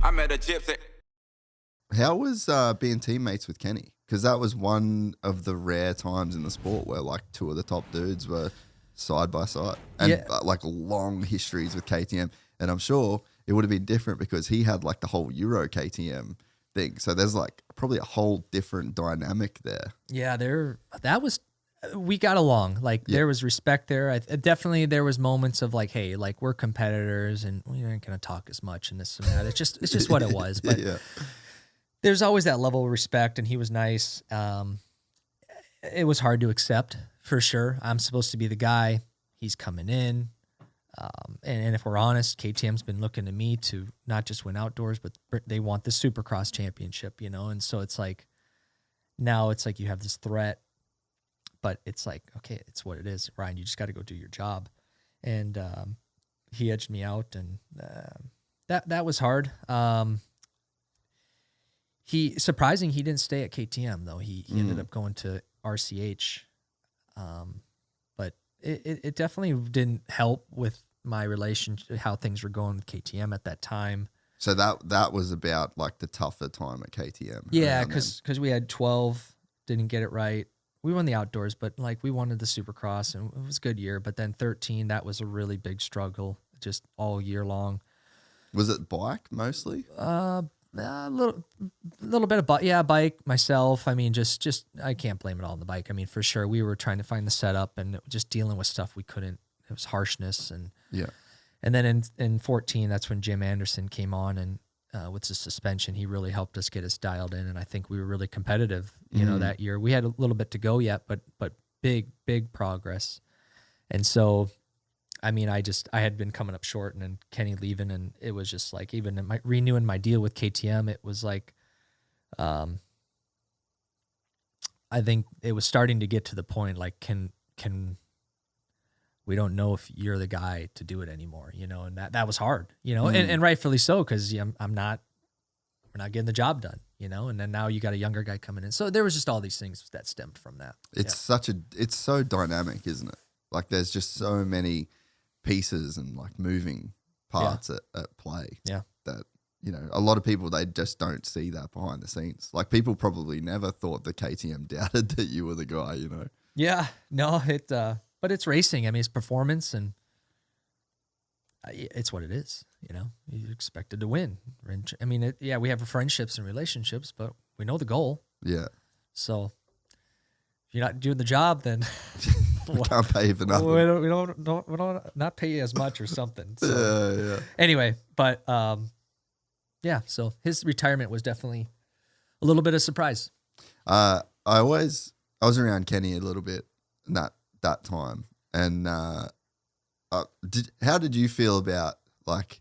I met a gypsy. How was being teammates with Kenny? Because that was one of the rare times in the sport where like two of the top dudes were side by side and like long histories with KTM. And I'm sure it would have been different because he had like the whole Euro KTM thing. So there's like probably a whole different dynamic there. Yeah, we got along. Like there was respect there. Definitely there was moments of like, hey, like we're competitors and we aren't going to talk as much and this and that. It's just what it was. But there's always that level of respect, and he was nice. It was hard to accept for sure. I'm supposed to be the guy. He's coming in. And if we're honest, KTM's been looking to me to not just win outdoors, but they want the Supercross championship, you know? And so it's like, now it's like you have this threat, but it's like, okay, it's what it is. Ryan, you just got to go do your job. And he edged me out, and that was hard. He didn't stay at KTM though. He ended up going to RCH. But it definitely didn't help with my relationship, how things were going with KTM at that time. So that was about like the tougher time at KTM. Yeah, because we had 12, didn't get it right. We won the outdoors, but like we wanted the Supercross, and it was a good year. But then 13, that was a really big struggle, just all year long. Was it bike mostly? A little bit of bike myself. I mean, just I can't blame it all on the bike. I mean, for sure, we were trying to find the setup and just dealing with stuff we couldn't. It was harshness and then in 14, that's when Jim Anderson came on, and with the suspension, he really helped us get us dialed in, and I think we were really competitive. You know, that year we had a little bit to go yet, but big progress, and so. I mean, I had been coming up short, and then Kenny leaving, and it was just like, even in renewing my deal with KTM, it was like, I think it was starting to get to the point like, can we don't know if you're the guy to do it anymore, you know, and that was hard, you know, and rightfully so, because we're not getting the job done, you know, and then now you got a younger guy coming in, so there was just all these things that stemmed from that. It's so dynamic, isn't it? Like there's just so many pieces and like moving parts at play that, you know, a lot of people, they just don't see that behind the scenes. Like people probably never thought the KTM doubted that you were the guy, you know? Yeah, no, but it's racing. I mean, it's performance, and it's what it is, you know, you're expected to win. I mean, we have friendships and relationships, but we know the goal. Yeah. So if you're not doing the job, then we can't pay you for nothing. We don't not pay you as much or something. So. Anyway, but so his retirement was definitely a little bit of surprise. I was around Kenny a little bit that time, and how did you feel about, like,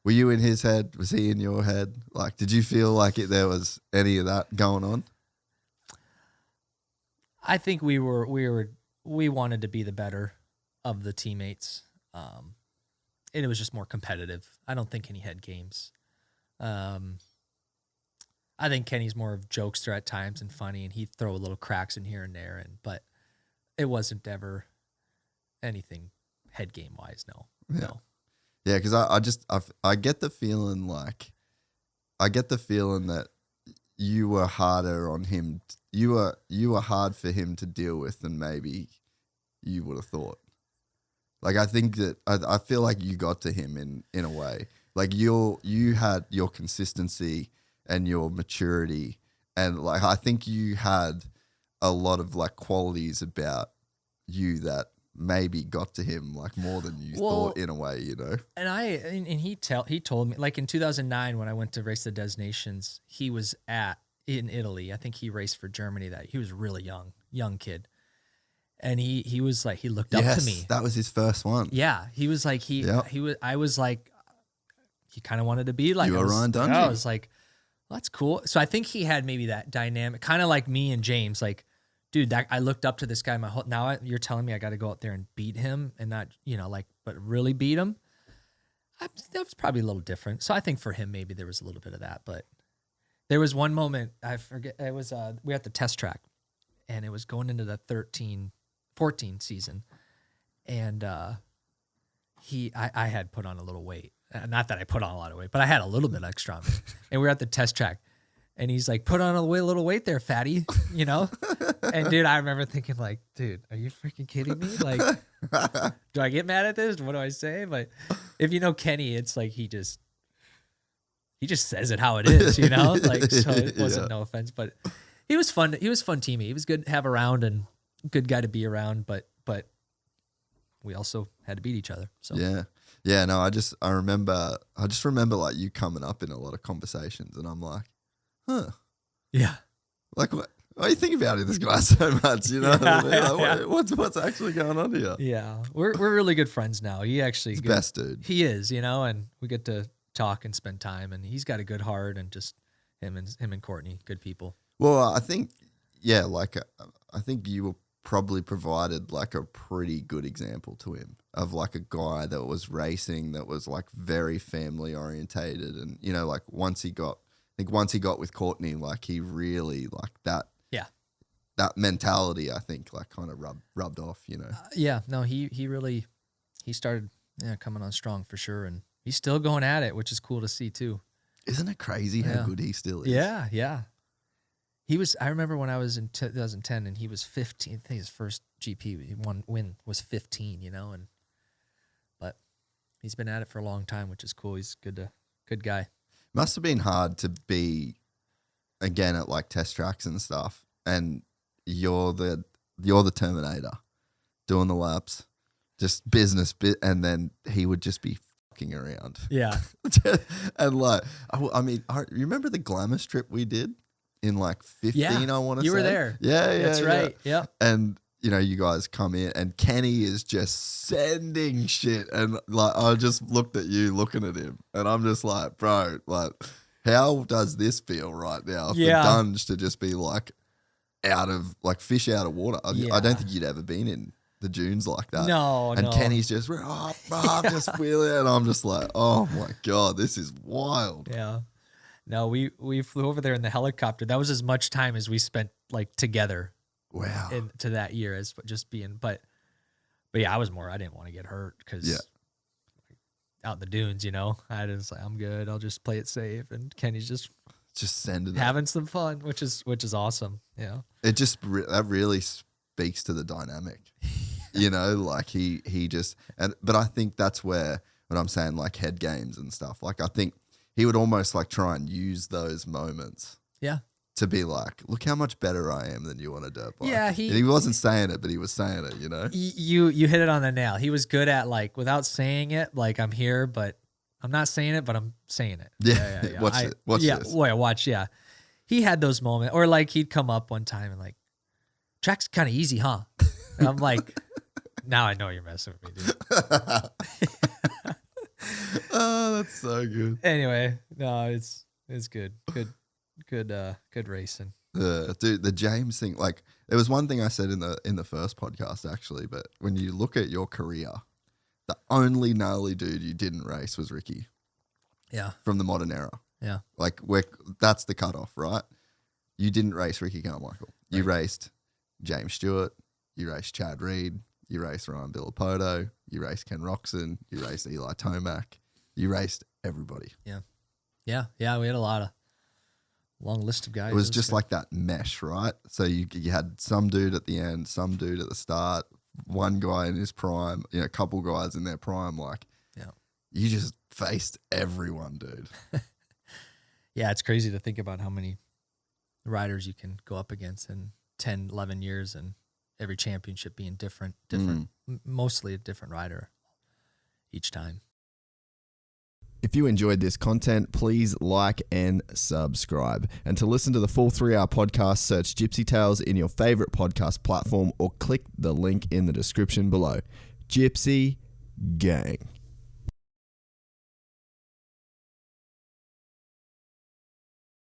were you in his head? Was he in your head? Like, did you feel like there was any of that going on? I think we wanted to be the better of the teammates. And it was just more competitive. I don't think Kenny had games. I think Kenny's more of jokester at times and funny, and he'd throw little cracks in here and there, but it wasn't ever anything head game wise. No. Yeah, because I get the feeling that you were harder on him. You were hard for him to deal with than maybe you would have thought. Like, I think that I feel like you got to him in a way. Like you had your consistency and your maturity, and like I think you had a lot of like qualities about you that maybe got to him like more than you thought, in a way, you know. And he told me, like in 2009 when I went to race the Des Nations, he was in Italy. I think he raced for Germany. That he was really young kid, and he was like, he looked up to me. That was his first one. Yeah, he was like I was like, he kind of wanted to be like you were Ryan Dungey. I was like, well, that's cool. So I think he had maybe that dynamic, kind of like me and James. Like, dude, I looked up to this guy my whole. Now you're telling me I got to go out there and beat him, and not, you know, like, but really beat him. That was probably a little different. So I think for him maybe there was a little bit of that, but there was one moment, I forget, it was we were at the test track, and it was going into the 13-14 season, and I had put on a little weight. not that I put on a lot of weight, but I had a little bit extra on me. And we were at the test track. And he's like, put on a little weight there, fatty, you know? And dude, I remember thinking like, dude, are you freaking kidding me? Like, do I get mad at this? What do I say? But if you know Kenny, it's like he just says it how it is, you know? Like, so it wasn't no offense, but he was fun. He was fun teammate. He was good to have around and good guy to be around, but we also had to beat each other. So yeah. No, I just remember like you coming up in a lot of conversations, and I'm like, huh. Yeah. Like, what do you think about this guy so much? You know what I mean? Like, what's actually going on here? Yeah. We're really good friends now. He actually He's the best dude. He is, you know, and we get to talk and spend time, and he's got a good heart, and just him and Courtney, good people. Well, I think, I think you were probably provided like a pretty good example to him of like a guy that was racing, that was like very family orientated. And, you know, like once he got with Courtney, like he really like that mentality, I think like kind of rubbed off, you know? He started coming on strong for sure. And he's still going at it, which is cool to see too. Isn't it crazy how good he still is? Yeah. Yeah. I remember when I was in 2010 and he was 15, I think his first GP win was 15, you know, but he's been at it for a long time, which is cool. He's good guy. Must have been hard to be again at like test tracks and stuff, and you're the Terminator doing the laps, just business bit, and then he would just be fucking around. Yeah. And like, I mean, you remember the glamour strip we did in like 15? Yeah, I want to say you were there. Yeah, that's right. Yeah. And you know, you guys come in and Kenny is just sending shit. And like, I just looked at you looking at him and I'm just like, bro, like, how does this feel right now for Dunge to just be like fish out of water? I don't think you'd ever been in the dunes like that. No. Kenny's just, just wheeling. And I'm just like, oh my God, this is wild. Yeah. No, we flew over there in the helicopter. That was as much time as we spent like together. Wow. To that year as just being, but yeah, I didn't want to get hurt because out in the dunes, you know, I was like, I'm good. I'll just play it safe. And Kenny's just having some fun, which is awesome. Yeah. It just, that really speaks to the dynamic, you know, like he just, but I think that's where, when I'm saying like head games and stuff, like I think he would almost like try and use those moments. Yeah. To be like, look how much better I am than you on a dirt bike. Yeah, he wasn't saying it, but he was saying it, you know? You hit it on the nail. He was good at like, without saying it, like I'm here, but I'm not saying it, but I'm saying it. Yeah. Watch this. Watch. Yeah. He had those moments, or like he'd come up one time and like, track's kind of easy, huh? And I'm like, now I know you're messing with me, dude. Oh, that's so good. Anyway, no, it's good. Good racing. Dude, the James thing, like there was one thing I said in the first podcast actually, but when you look at your career, the only gnarly dude you didn't race was Ricky. Yeah. From the modern era. Yeah. Like that's the cutoff, right? You didn't race Ricky Carmichael. You raced James Stewart, you raced Chad Reed, you raced Ryan Villapoto, you raced Ken Roczen, you raced Eli Tomac, you raced everybody. Yeah. Yeah, we had a long list of guys. It was just like that mesh, right? So you had some dude at the end, some dude at the start, one guy in his prime, you know, a couple guys in their prime. Like, you just faced everyone, dude. Yeah, it's crazy to think about how many riders you can go up against in 10, 11 years and every championship being different, mostly a different rider each time. If you enjoyed this content, please like and subscribe. And to listen to the full 3-hour podcast, search Gypsy Tales in your favorite podcast platform or click the link in the description below. Gypsy Gang.